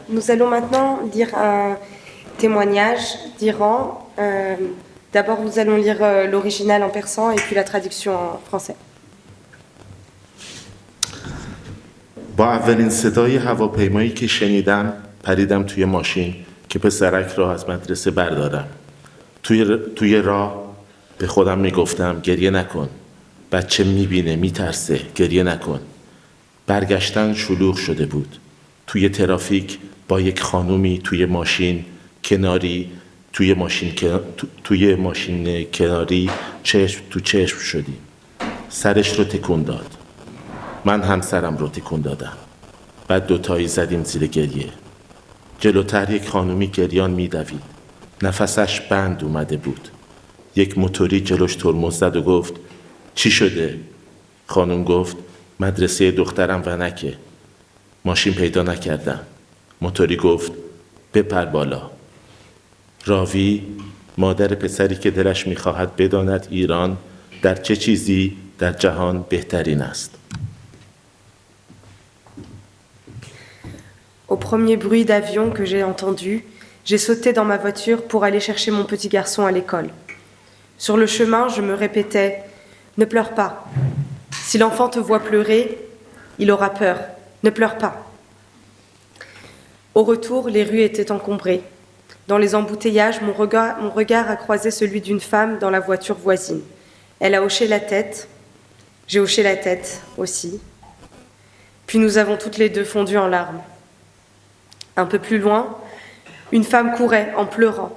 Nous allons maintenant lire un témoignage d'Iran. D'abord, nous allons lire l'original en persan et puis la traduction en français. با اولین صدای هواپیمایی که شنیدم پریدم توی ماشین که پسرک را از مدرسه بردارم. توی راه به خودم میگفتم گریه نکن. بچه میبینه میترسه، گریه نکن. برگشتن شلوغ شده بود. توی ترافیک با یک خانومی توی ماشین کناری چشم تو چشم شدیم. سرش رو تکون داد. من هم سرم رو تکون دادم. بعد دوتایی زدیم زیر گریه. جلوتر یک خانومی گریان میدوید. نفسش بند اومده بود. یک موتوری جلوش ترمز زد و گفت چی شده؟ خانوم گفت مدرسه دخترم ونکه. ماشین پیدا نکردم. موتوری گفت بپر بالا. راوی مادر پسری که دلش میخواهد بداند ایران در چه چیزی در جهان بهترین است. Au premier bruit d'avion que j'ai entendu, j'ai sauté dans ma voiture pour aller chercher mon petit garçon à l'école. Sur le chemin, je me répétais « Ne pleure pas. Si l'enfant te voit pleurer, il aura peur. Ne pleure pas. » Au retour, les rues étaient encombrées. Dans les embouteillages, mon regard a croisé celui d'une femme dans la voiture voisine. Elle a hoché la tête. J'ai hoché la tête aussi. Puis nous avons toutes les deux fondu en larmes. Un peu plus loin, une femme courait en pleurant.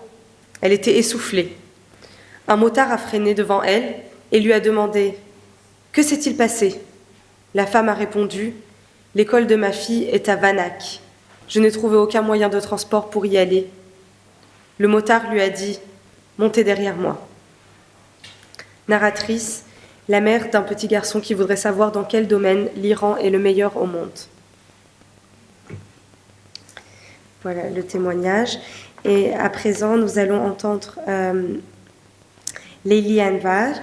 Elle était essoufflée. Un motard a freiné devant elle et lui a demandé « Que s'est-il passé ?» La femme a répondu « L'école de ma fille est à Vanak. Je n'ai trouvé aucun moyen de transport pour y aller. » Le motard lui a dit « Montez derrière moi. » Narratrice, la mère d'un petit garçon qui voudrait savoir dans quel domaine l'Iran est le meilleur au monde. Voilà le témoignage. Et à présent, nous allons entendre Leili Anvar,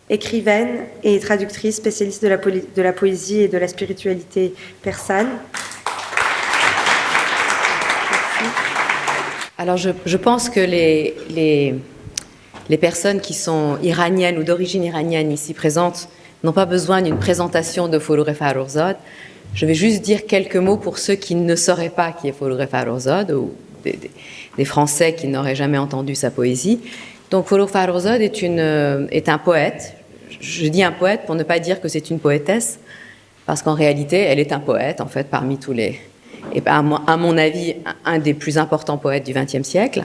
écrivaine et traductrice spécialiste de la poésie et de la spiritualité persane. Alors je pense que les personnes qui sont iraniennes ou d'origine iranienne ici présentes n'ont pas besoin d'une présentation de Forugh Farrokhzad. Je vais juste dire quelques mots pour ceux qui ne sauraient pas qui est Forugh Farrokhzad ou des Français qui n'auraient jamais entendu sa poésie. Donc Forugh Farrokhzad est un poète. Je dis un poète pour ne pas dire que c'est une poétesse, parce qu'en réalité, elle est un poète, en fait, parmi tous les... Et à mon avis, un des plus importants poètes du XXe siècle.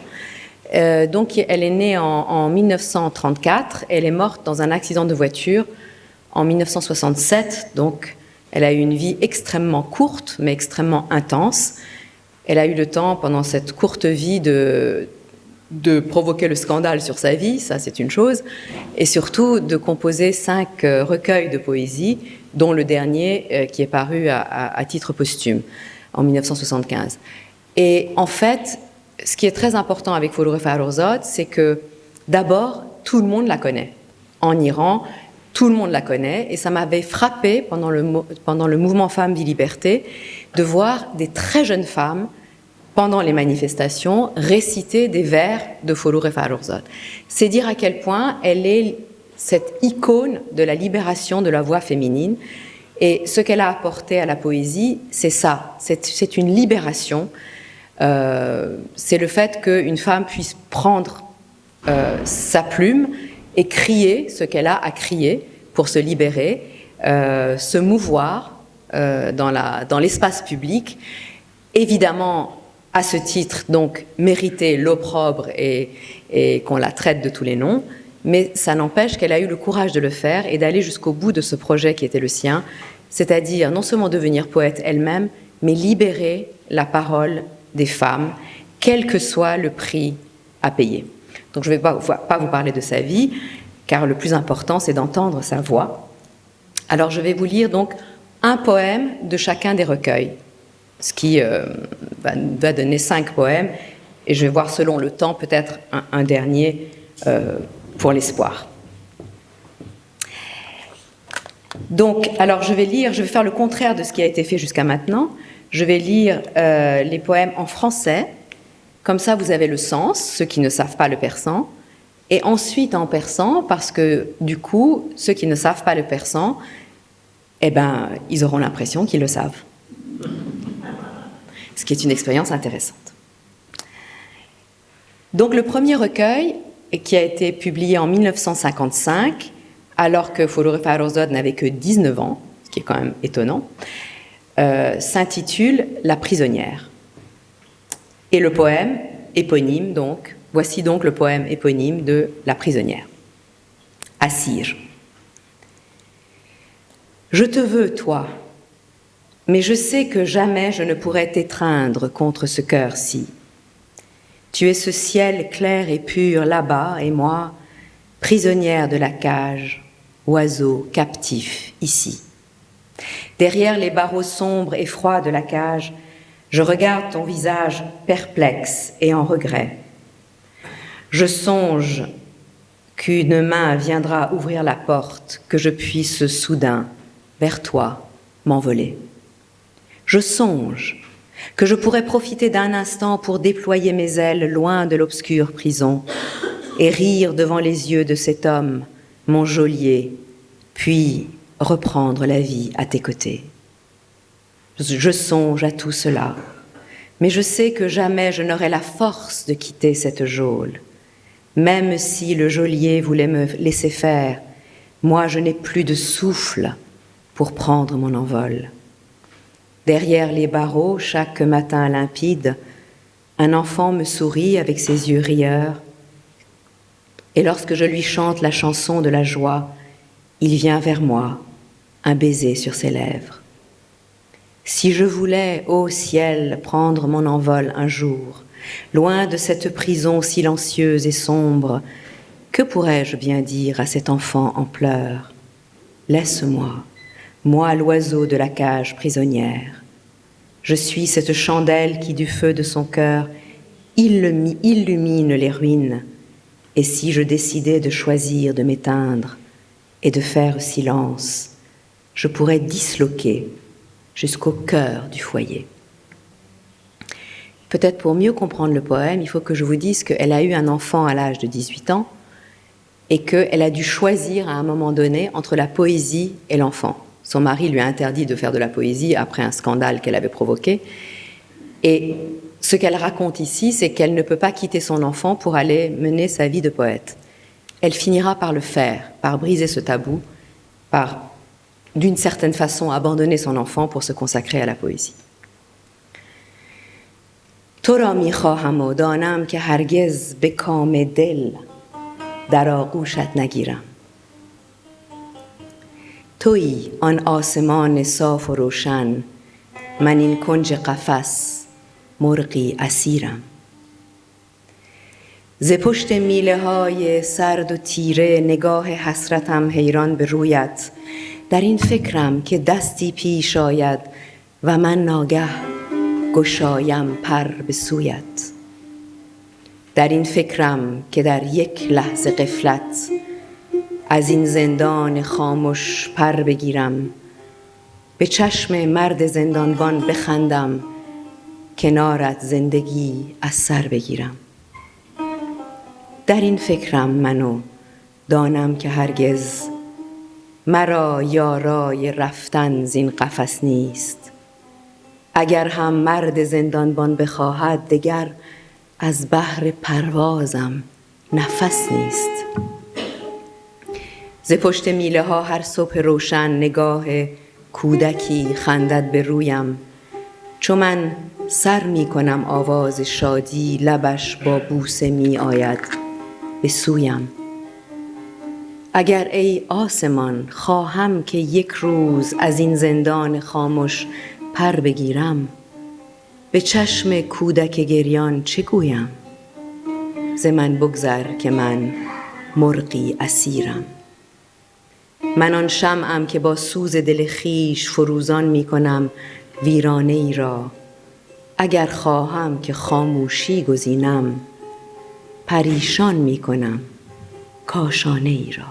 Donc elle est née en 1934, elle est morte dans un accident de voiture en 1967, donc elle a eu une vie extrêmement courte, mais extrêmement intense. Elle a eu le temps, pendant cette courte vie, de provoquer le scandale sur sa vie, ça c'est une chose, et surtout de composer 5 recueils de poésie, dont le dernier qui est paru à titre posthume en 1975. Et en fait, ce qui est très important avec Forugh Farrokhzad, c'est que d'abord, tout le monde la connaît. En Iran, tout le monde la connaît, et ça m'avait frappé pendant le mouvement Femmes Vie Liberté de voir des très jeunes femmes pendant les manifestations réciter des vers de Forugh Farrokhzad. C'est dire à quel point elle est cette icône de la libération de la voix féminine, et ce qu'elle a apporté à la poésie, c'est ça, c'est une libération. C'est le fait qu'une femme puisse prendre sa plume et crier ce qu'elle a à crier pour se libérer, se mouvoir dans l'espace public. Évidemment, à ce titre, donc, mériter l'opprobre et qu'on la traite de tous les noms, mais ça n'empêche qu'elle a eu le courage de le faire et d'aller jusqu'au bout de ce projet qui était le sien, c'est-à-dire non seulement devenir poète elle-même, mais libérer la parole des femmes, quel que soit le prix à payer. Donc je ne vais pas vous parler de sa vie, car le plus important, c'est d'entendre sa voix. Alors je vais vous lire donc un poème de chacun des recueils, ce qui va donner 5 poèmes, et je vais voir selon le temps peut-être un dernier pour l'espoir. Donc, alors je vais faire le contraire de ce qui a été fait jusqu'à maintenant. Je vais lire les poèmes en français, comme ça vous avez le sens, ceux qui ne savent pas le persan, et ensuite en persan, parce que du coup, ceux qui ne savent pas le persan, eh ben, ils auront l'impression qu'ils le savent. Ce qui est une expérience intéressante. Donc le premier recueil, qui a été publié en 1955, alors que Forough Farrokhzad n'avait que 19 ans, ce qui est quand même étonnant, s'intitule « La prisonnière ». Et le poème éponyme, donc, voici donc le poème éponyme de « La prisonnière ». Assir. Je te veux, toi, mais je sais que jamais je ne pourrai t'étreindre contre ce cœur-ci. Tu es ce ciel clair et pur là-bas, et moi, prisonnière de la cage, oiseau captif ici. Derrière les barreaux sombres et froids de la cage, je regarde ton visage perplexe et en regret. Je songe qu'une main viendra ouvrir la porte, que je puisse soudain, vers toi, m'envoler. Je songe que je pourrais profiter d'un instant pour déployer mes ailes loin de l'obscure prison et rire devant les yeux de cet homme, mon geôlier, puis reprendre la vie à tes côtés. Je songe à tout cela, mais je sais que jamais je n'aurai la force de quitter cette geôle. Même si le geôlier voulait me laisser faire, moi je n'ai plus de souffle pour prendre mon envol. Derrière les barreaux, chaque matin limpide, un enfant me sourit avec ses yeux rieurs, et lorsque je lui chante la chanson de la joie, il vient vers moi, un baiser sur ses lèvres. Si je voulais, ô ciel, prendre mon envol un jour, loin de cette prison silencieuse et sombre, que pourrais-je bien dire à cet enfant en pleurs? Laisse-moi, moi l'oiseau de la cage prisonnière. Je suis cette chandelle qui du feu de son cœur illumine les ruines, et si je décidais de choisir de m'éteindre et de faire silence, je pourrais disloquer jusqu'au cœur du foyer. Peut-être pour mieux comprendre le poème, il faut que je vous dise qu'elle a eu un enfant à l'âge de 18 ans et qu'elle a dû choisir à un moment donné entre la poésie et l'enfant. Son mari lui a interdit de faire de la poésie après un scandale qu'elle avait provoqué. Et ce qu'elle raconte ici, c'est qu'elle ne peut pas quitter son enfant pour aller mener sa vie de poète. Elle finira par le faire, par briser ce tabou, par, d'une certaine façon, abandonner son enfant pour se consacrer à la poésie. تو را می‌خواهم و دانم که هرگز به کام دل در آغوشت نگیرم. تویی آن آسمان صاف و روشن، من این کنج قفس مرغی اسیرم. ز پشت میله‌های سرد و تیره نگاه حسرتم حیران به رویت، در این فکرم که دستی پیش آید و من ناگه گشایم پر به سویت. در این فکرم که در یک لحظه غفلت از این زندان خاموش پر بگیرم، به چشم مرد زندانبان بخندم، کنارت زندگی از سر بگیرم. در این فکرم منو دانم که هرگز مرا یارای رفتن زین قفس نیست. اگر هم مرد زندانبان بخواهد دگر از بحر پروازم نفس نیست. ز پشت میله ها هر صبح روشن نگاه کودکی خندد به رویم، چو من سر می کنم آواز شادی لبش با بوسه می آید به سویم. اگر ای آسمان خواهم که یک روز از این زندان خاموش پر بگیرم، به چشم کودک گریان چه گویم؟ ز من بگذر که من مرغی اسیرم. من آن شمعم که با سوز دل خویش فروزان می کنم ویرانه ای را. اگر خواهم که خاموشی گزینم، پریشان می کنم کاشانه ای را.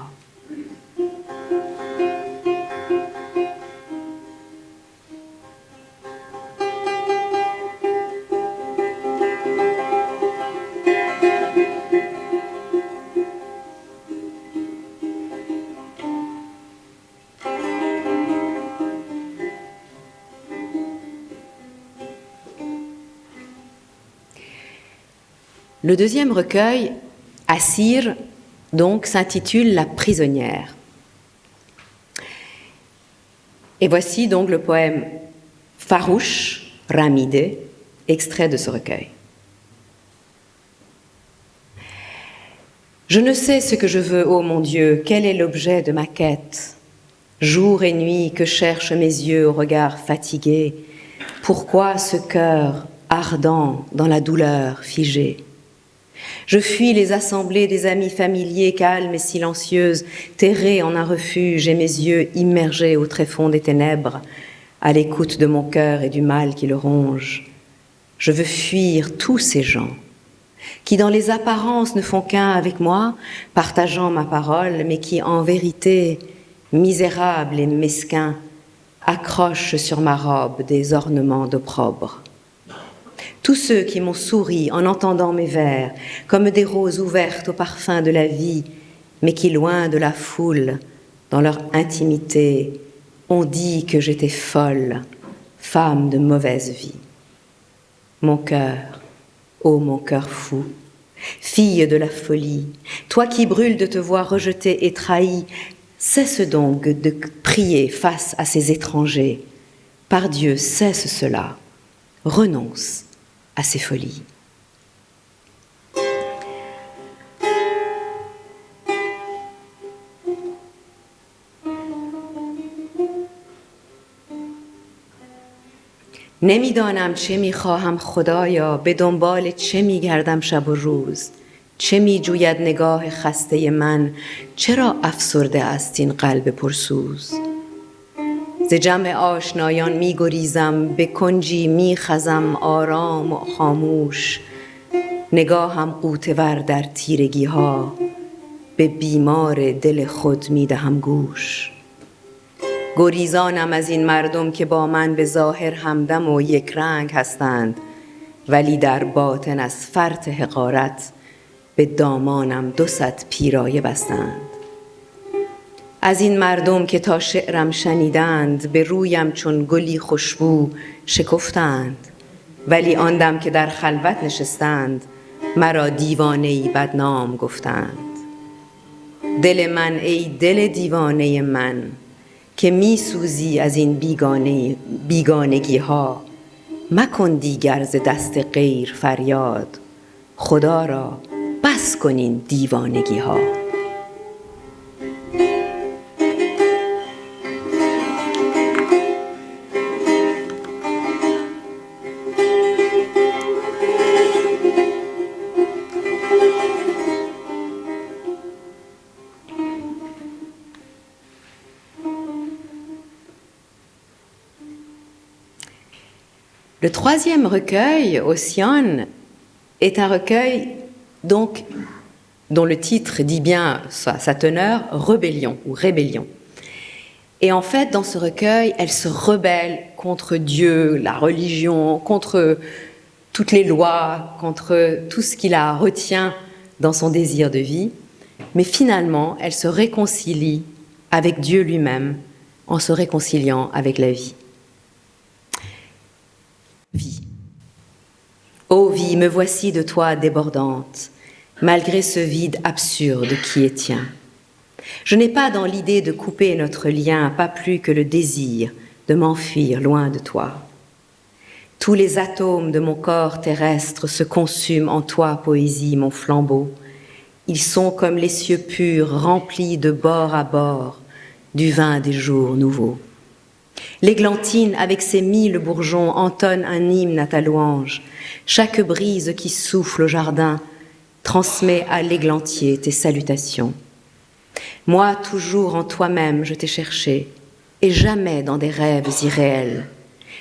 Le deuxième recueil, Assir, donc, s'intitule La prisonnière. Et voici donc le poème Farouche, Ramide, extrait de ce recueil. Je ne sais ce que je veux, ô mon Dieu, quel est l'objet de ma quête. Jour et nuit que cherchent mes yeux au regard fatigué, pourquoi ce cœur ardent dans la douleur figée? Je fuis les assemblées des amis familiers calmes et silencieuses, terrés en un refuge et mes yeux immergés au tréfonds des ténèbres, à l'écoute de mon cœur et du mal qui le ronge. Je veux fuir tous ces gens qui dans les apparences ne font qu'un avec moi, partageant ma parole, mais qui en vérité, misérables et mesquins, accrochent sur ma robe des ornements d'opprobre. Tous ceux qui m'ont souri en entendant mes vers, comme des roses ouvertes au parfum de la vie, mais qui, loin de la foule, dans leur intimité, ont dit que j'étais folle, femme de mauvaise vie. Mon cœur, ô mon cœur fou, fille de la folie, toi qui brûles de te voir rejetée et trahie, cesse donc de prier face à ces étrangers. Par Dieu, cesse cela, renonce à ces folies. نمیدانم چه میخواهم خدایا به دنبال چه میگردم شب و روز چه میجوید نگاه خسته من چرا افسرده است این قلب پرسوز ز جمع آشنایان میگریزم به کنجی میخزم آرام و خاموش نگاهم غوطه ور در تیرگی ها به بیمار دل خود میدهم گوش گریزانم از این مردم که با من به ظاهر همدم و یک رنگ هستند ولی در باطن از فرط حقارت به دامانم 200 پیرایه بستند از این مردم که تا شعرم شنیدند به رویم چون گلی خوشبو شکفتند ولی آن دم که در خلوت نشستند مرا دیوانه‌ای بدنام گفتند دل من ای دل دیوانه من که می سوزی از این بیگانگی ها مکن دیگر ز دست غیر فریاد خدا را بس کن این دیوانگی ها Le troisième recueil, Ossian, est un recueil donc, dont le titre dit bien sa teneur, Rébellion ou Rébellion. Et en fait, dans ce recueil, elle se rebelle contre Dieu, la religion, contre toutes les lois, contre tout ce qui la retient dans son désir de vie. Mais finalement, elle se réconcilie avec Dieu lui-même en se réconciliant avec la vie. Vie. Ô vie, me voici de toi débordante, malgré ce vide absurde qui est tien. Je n'ai pas dans l'idée de couper notre lien, pas plus que le désir de m'enfuir loin de toi. Tous les atomes de mon corps terrestre se consument en toi, poésie, mon flambeau. Ils sont comme les cieux purs, remplis de bord à bord du vin des jours nouveaux. L'églantine, avec ses 1000 bourgeons, entonne un hymne à ta louange. Chaque brise qui souffle au jardin transmet à l'églantier tes salutations. Moi, toujours en toi-même, je t'ai cherché, et jamais dans des rêves irréels.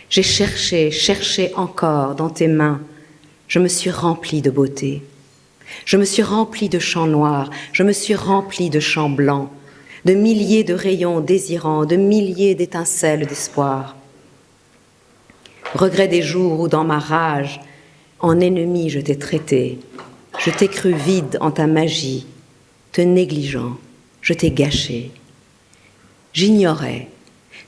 J'ai cherché, cherché encore dans tes mains. Je me suis remplie de beauté. Je me suis remplie de champs noirs, je me suis remplie de champs blancs, de milliers de rayons désirants, de milliers d'étincelles d'espoir. Regret des jours où dans ma rage, en ennemi je t'ai traité, je t'ai cru vide en ta magie, te négligeant, je t'ai gâché. J'ignorais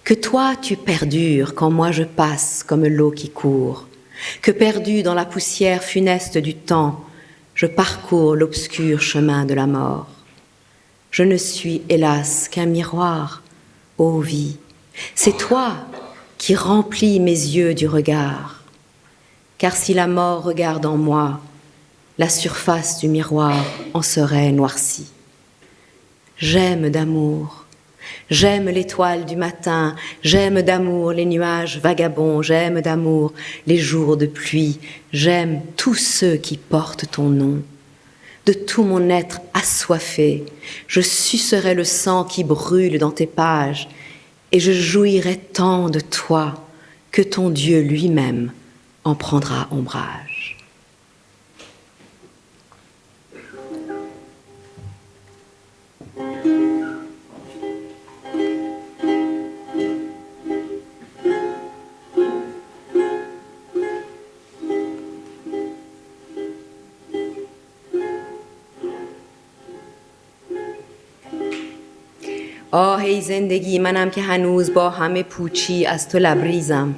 que toi tu perdures quand moi je passe comme l'eau qui court, que perdu dans la poussière funeste du temps, je parcours l'obscur chemin de la mort. Je ne suis, hélas, qu'un miroir, ô vie. C'est toi qui remplis mes yeux du regard. Car si la mort regarde en moi, la surface du miroir en serait noircie. J'aime d'amour, j'aime l'étoile du matin, j'aime d'amour les nuages vagabonds, j'aime d'amour les jours de pluie, j'aime tous ceux qui portent ton nom. De tout mon être assoiffé, je sucerai le sang qui brûle dans tes pages, et je jouirai tant de toi que ton Dieu lui-même en prendra ombrage. آه ای زندگی منم که هنوز با همه پوچی از تو لبریزم.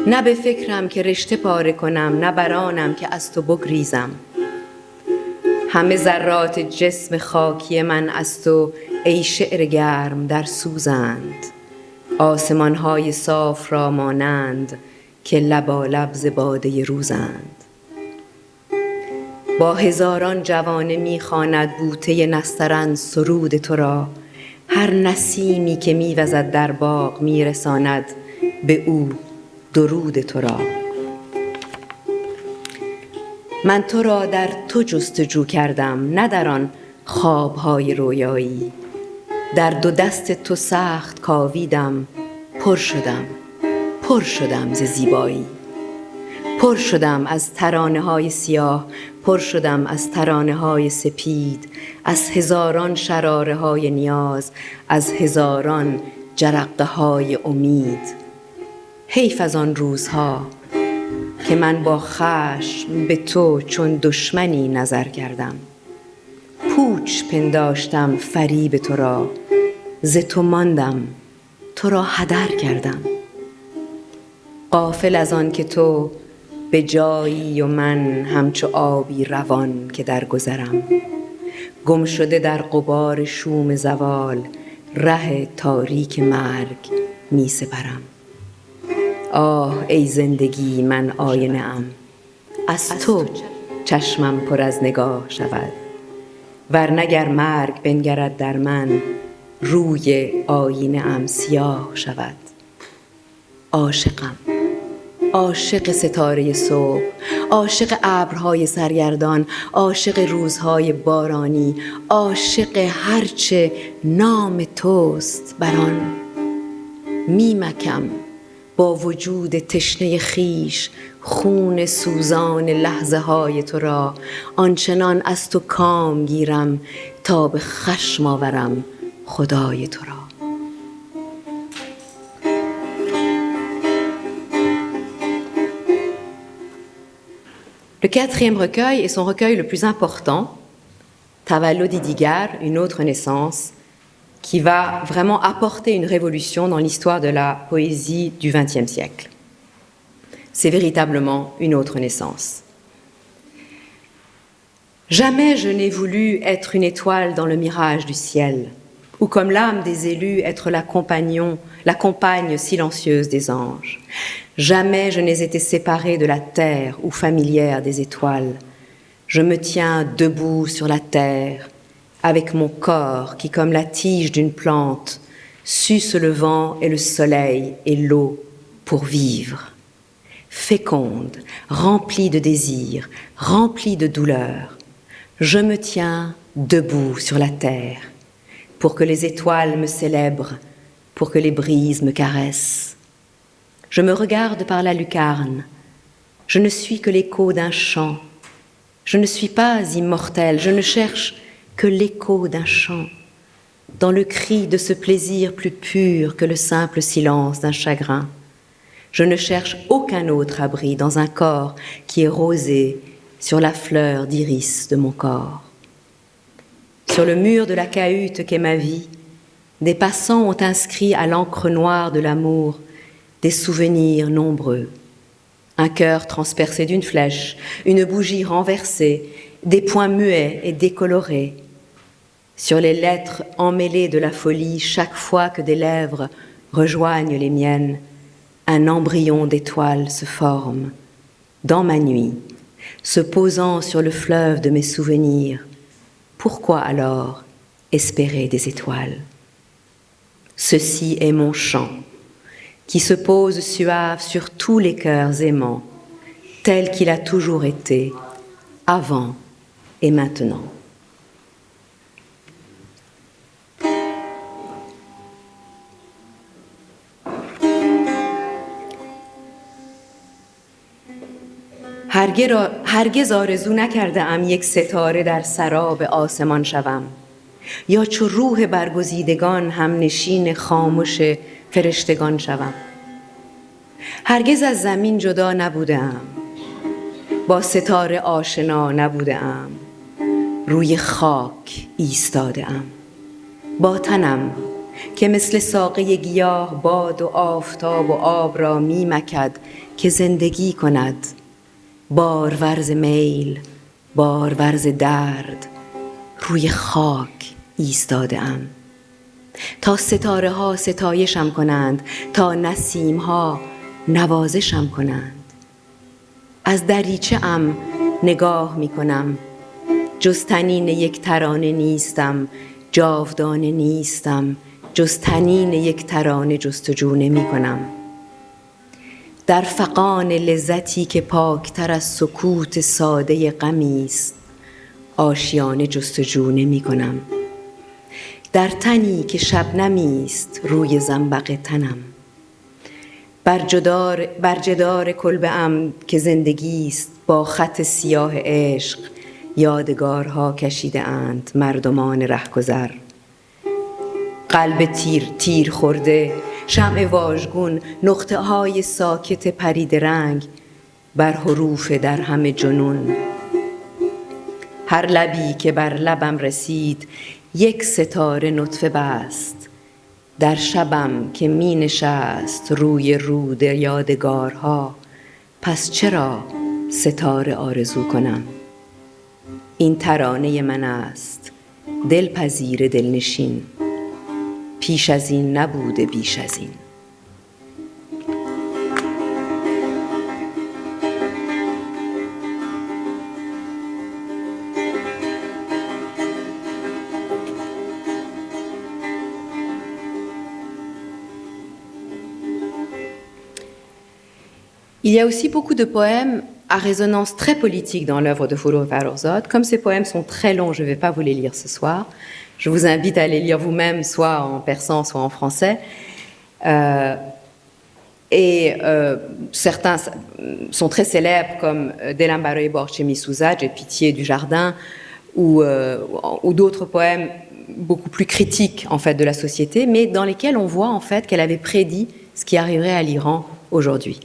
نه به فکرم که رشته پاره کنم، نه برانم که از تو بگریزم. همه ذرات جسم خاکی من از تو ای شعر گرم در سوزند. آسمان‌های صاف را مانند که لبالب ز باده روزند. با هزاران جوانه می‌خواند بوته نسترن سرود تو را. هر نسیمی که می‌وزد در باغ میرساند به او درود تو را. من تو را در تو جستجو کردم، نه در آن خواب‌های رویایی. در دو دست تو سخت کاویدم، پر شدم ز زیبایی. پر شدم از ترانه‌های سیاه، پر شدم از ترانه‌های سپید، از هزاران شراره‌های نیاز، از هزاران جرقه‌های امید. حیف از آن روزها که من با خشم به تو چون دشمنی نظر کردم. پوچ پنداشتم فریب تو را، ز تو ماندم، تو را هدر کردم. غافل از آن که تو به جایی و من همچو آبی روان که در گذرم. گم شده در غبار شوم زوال، ره تاریک مرگ می سپرم. آه ای زندگی من آینه ام، از تو چشمم پر از نگاه شود. ورنه گر مرگ بنگرد در من، روی آینه ام سیاه شود. عاشقم، عاشق ستاره صبح، عاشق ابرهای سرگردان، عاشق روزهای بارانی، عاشق هرچه نام توست بر آن. میمکم با وجود تشنه خیش خون سوزان لحظه های تو را، آنچنان از تو کام گیرم تا به خشم آورم خدای تو را. Le quatrième recueil est son recueil le plus important, Tavallud Idigar, une autre naissance, qui va vraiment apporter une révolution dans l'histoire de la poésie du XXe siècle. C'est véritablement une autre naissance. Jamais je n'ai voulu être une étoile dans le mirage du ciel, ou comme l'âme des élus être la compagne silencieuse des anges. Jamais je n'ai été séparée de la terre ou familière des étoiles. Je me tiens debout sur la terre, avec mon corps qui, comme la tige d'une plante, suce le vent et le soleil et l'eau pour vivre. Féconde, remplie de désirs, remplie de douleur, je me tiens debout sur la terre, pour que les étoiles me célèbrent, pour que les brises me caressent. Je me regarde par la lucarne, je ne suis que l'écho d'un chant. Je ne suis pas immortelle, je ne cherche que l'écho d'un chant, dans le cri de ce plaisir plus pur que le simple silence d'un chagrin. Je ne cherche aucun autre abri dans un corps qui est rosé sur la fleur d'iris de mon corps. Sur le mur de la cahute qu'est ma vie, des passants ont inscrit à l'encre noire de l'amour des souvenirs nombreux. Un cœur transpercé d'une flèche, une bougie renversée, des points muets et décolorés. Sur les lettres emmêlées de la folie, chaque fois que des lèvres rejoignent les miennes, un embryon d'étoile se forme. Dans ma nuit, se posant sur le fleuve de mes souvenirs, pourquoi alors espérer des étoiles? Ceci est mon chant, qui se pose suave sur tous les cœurs aimants, tel qu'il a toujours été, avant et maintenant. هرگز آرزو نکرده ام یک ستاره در سراب آسمان شوم یا چو روح برگزیدگان هم نشین خاموش فرشتگان شوم. هرگز از زمین جدا نبودم، با ستاره آشنا نبودم، روی خاک ایستادم، با تنم که مثل ساقه گیاه باد و آفتاب و آب را می مکد که زندگی کند، بارورز میل، بارورز درد، روی خاک ایستادم تا ستاره ها ستایشم کنند، تا نسیم ها نوازشم کنند. از دریچه ام نگاه می کنم، جز تنین یک ترانه نیستم، جاودانه نیستم، جز تنین یک ترانه جستجو نمی کنم. در فغان لذتی که پاکتر از سکوت ساده غمی است، آشیانه جستجو نمی کنم. در تنی که شبنمی است روی زنبق تنم، بر جدار کلبه ام که زندگی است، با خط سیاه عشق یادگارها کشیده اند مردمان رهگذر. قلب تیر خورده، شمع واژگون، نقطه های ساکت پرید رنگ بر حروف در همه جنون. هر لبی که بر لبم رسید یک ستاره نطفه بست، در شبم که می نشست روی رود یادگارها، پس چرا ستاره آرزو کنم؟ این ترانه من است، دلپذیر دلنشین، پیش از این نبوده بیش از این. Il y a aussi beaucoup de poèmes à résonance très politique dans l'œuvre de Foulou Farrokhzad. Comme ces poèmes sont très longs, je ne vais pas vous les lire ce soir. Je vous invite à les lire vous-même, soit en persan, soit en français. Certains sont très célèbres, comme Delam Baroye Borche Misouza, J'ai pitié du jardin, ou d'autres poèmes beaucoup plus critiques en fait, de la société, mais dans lesquels on voit en fait qu'elle avait prédit ce qui arriverait à l'Iran aujourd'hui.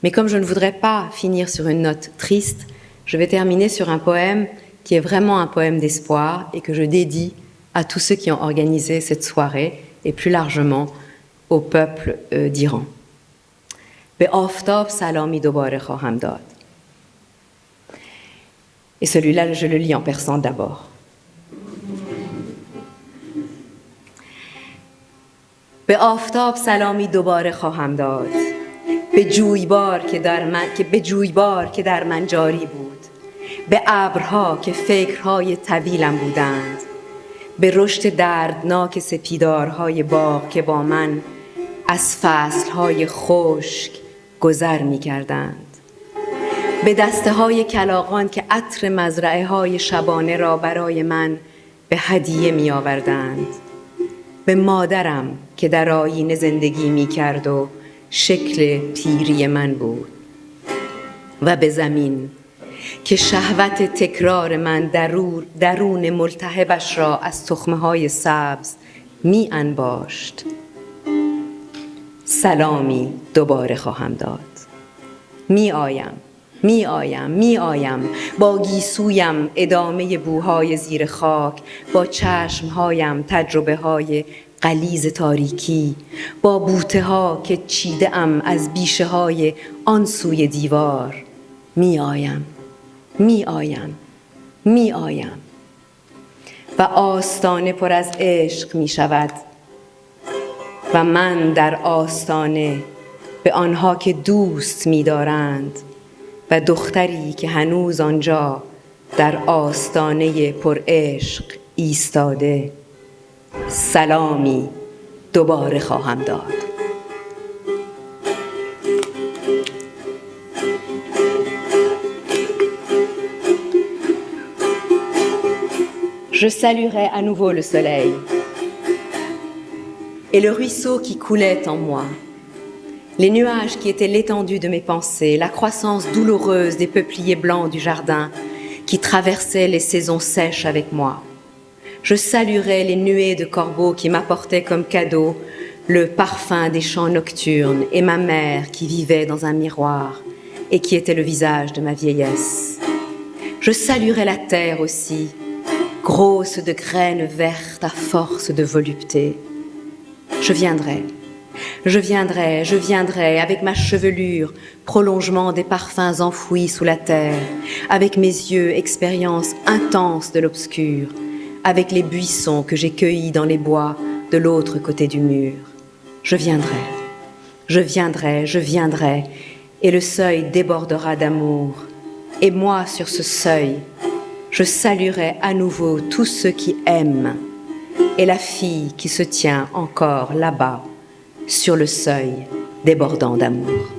Mais comme je ne voudrais pas finir sur une note triste, je vais terminer sur un poème qui est vraiment un poème d'espoir et que je dédie à tous ceux qui ont organisé cette soirée et plus largement au peuple d'Iran. Be aftab salami dobare khaham dad. Et celui-là, je le lis en persan d'abord. Be aftab salami dobare khaham dad. به جویبار که در من جاری بود، به ابرها که فکرهای طویلم بودند، به رشد دردناک سپیدارهای باغ که با من از فصلهای خشک گذر می کردند، به دسته های کلاغان که عطر مزرعه های شبانه را برای من به هدیه می آوردند، به مادرم که در آیینه زندگی می کرد و شکل پیری من بود، و به زمین که شهوت تکرار من درون ملتهبش را از تخمه‌های سبز می انباشت. سلامی دوباره خواهم داد. می آیم با گیسویم ادامه بوهای زیر خاک، با چشمهایم تجربه های غلیظ تاریکی با بوته ها که چیده ام از بیشه های آن سوی دیوار می آیم می آیم می آیم و آستانه پر از عشق می شود و من در آستانه به آنها که دوست می دارند و دختری که هنوز آنجا در آستانه پر عشق ایستاده سلامی دوباره خواهم داد. Je saluerai à nouveau le soleil et le ruisseau qui coulait en moi, les nuages qui étaient l'étendue de mes pensées, la croissance douloureuse des peupliers blancs du jardin qui traversaient les saisons sèches avec moi. Je saluerai les nuées de corbeaux qui m'apportaient comme cadeau le parfum des champs nocturnes et ma mère qui vivait dans un miroir et qui était le visage de ma vieillesse. Je saluerai la terre aussi, grosse de graines vertes à force de volupté. Je viendrai, je viendrai, je viendrai avec ma chevelure, prolongement des parfums enfouis sous la terre, avec mes yeux, expérience intense de l'obscur, avec les buissons que j'ai cueillis dans les bois de l'autre côté du mur. Je viendrai, je viendrai, je viendrai, et le seuil débordera d'amour. Et moi, sur ce seuil, je saluerai à nouveau tous ceux qui aiment, et la fille qui se tient encore là-bas, sur le seuil débordant d'amour.